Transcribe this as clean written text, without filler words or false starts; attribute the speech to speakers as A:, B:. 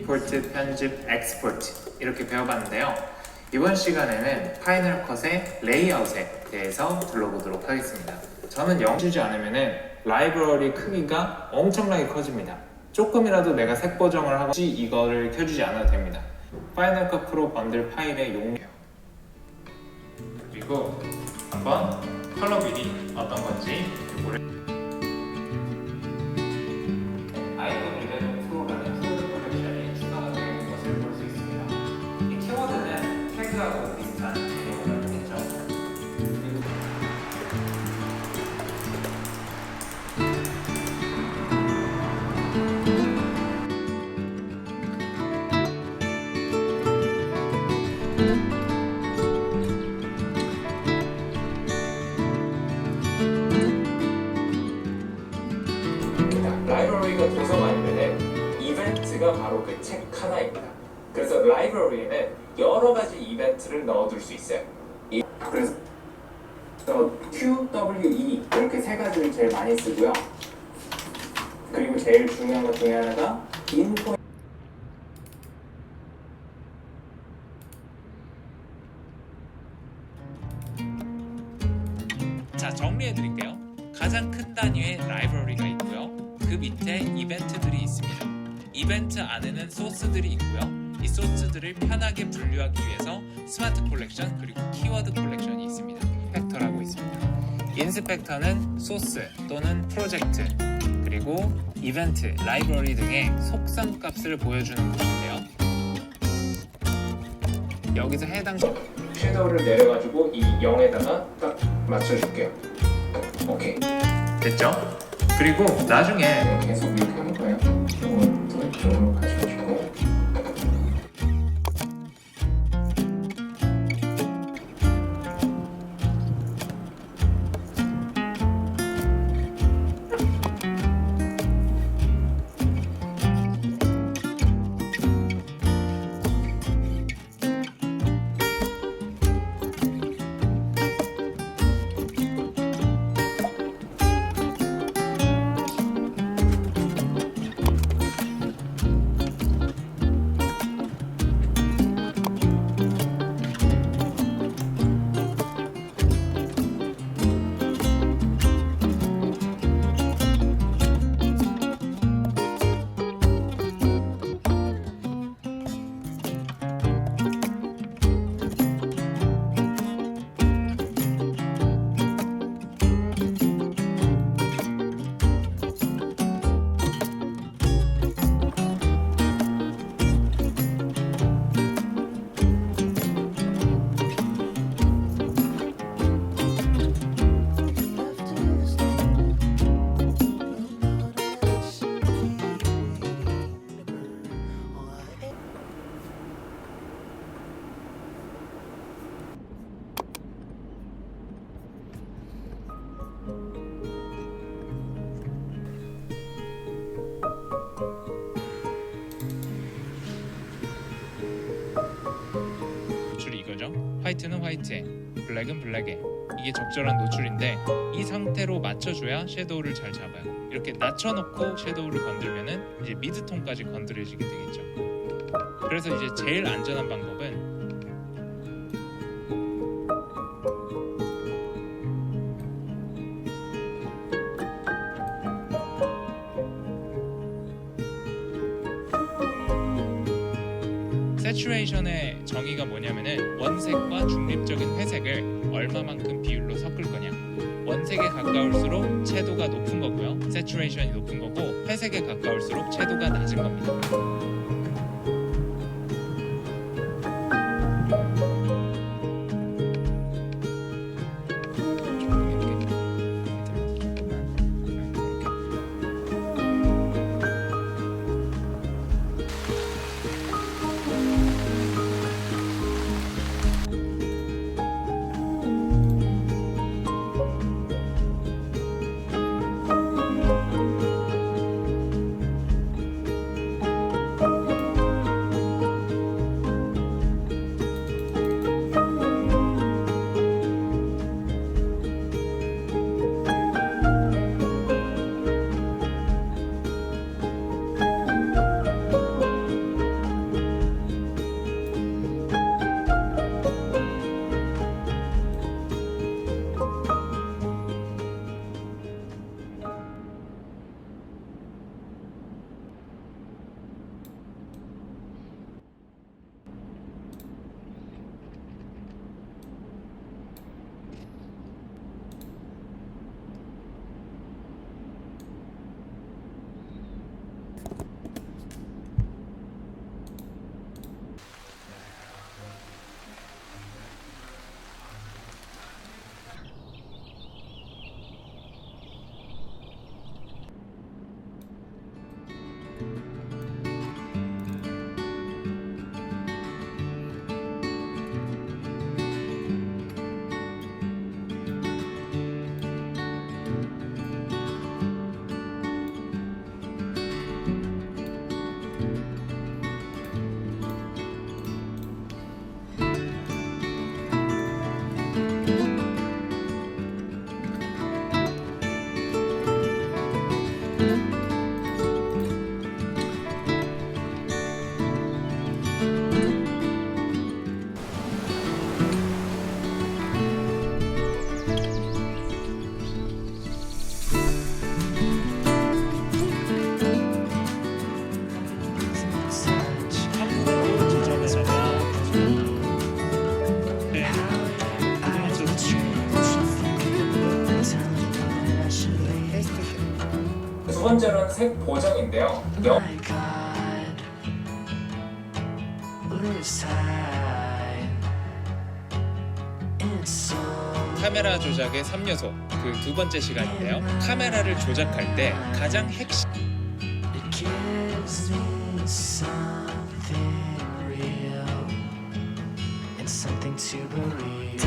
A: 임포트, 편집, 엑스포트 이렇게 배워봤는데요. 이번 시간에는 파이널 컷의 레이아웃에 대해서 둘러보도록 하겠습니다. 저는 영주지 않으면 라이브러리 크기가 엄청나게 커집니다. 조금이라도 내가 색 보정을 하고 이거를 켜주지 않아도 됩니다. 파이널 컷 프로 번들 파일의 용량, 그리고 한번 컬러 뷰리 어떤 건지 아이콘 리베전 프로라는 키워드 컬렉션이 추가가 되는 것을 볼 수 있습니다. 이 키워드는 태그하고 비슷한 개념을 갖겠죠. 라이브러리가 도서관이면 이벤트가 바로 그 책 하나입니다. 그래서 라이브러리에는 여러 가지 이벤트를 넣어둘 수 있어요. 그래서 Q, W, E 이렇게 세 가지를 제일 많이 쓰고요. 그리고 제일 중요한 것 중에 하나가 인포.
B: 자, 정리해드릴게요. 가장 큰 단위의 라이브러리가 있고요. 그 밑에 이벤트들이 있습니다. 이벤트 안에는 소스들이 있고요. 이 소스들을 편하게 분류하기 위해서 스마트 콜렉션 그리고 키워드 콜렉션이 있습니다. 인스펙터라고 있습니다. 인스펙터는 소스 또는 프로젝트 그리고 이벤트, 라이브러리 등의 속성값을 보여주는 것인데요. 여기서 해당
A: 섀도우를 내려가지고 이 0에다가 딱 맞춰줄게요. 오케이. 됐죠? 그리고 나중에 계속 이렇게 할 거예요. 이것도 이쪽으로 가져주고
B: 노출이 이거죠. 화이트는 화이트에, 블랙은 블랙에. 이게 적절한 노출인데 이 상태로 맞춰줘야 섀도우를 잘 잡아요. 이렇게 낮춰놓고 섀도우를 건들면은 이제 미드톤까지 건드려지게 되겠죠. 그래서 이제 제일 안전한 방법은 세츄레이션의 정의가 뭐냐면은 원색과 중립적인 회색을 얼마만큼 비율로 섞을 거냐. 원색에 가까울수록 채도가 높은 거고요. 세츄레이션이 높은 거고 회색에 가까울수록 채도가 낮은 겁니다.
A: 두 번째로는 색 보정인데요.
B: 카메라 조작의 3요소 그 두 번째 시간인데요. 카메라를 조작할 때 가장 핵심
C: something to believe.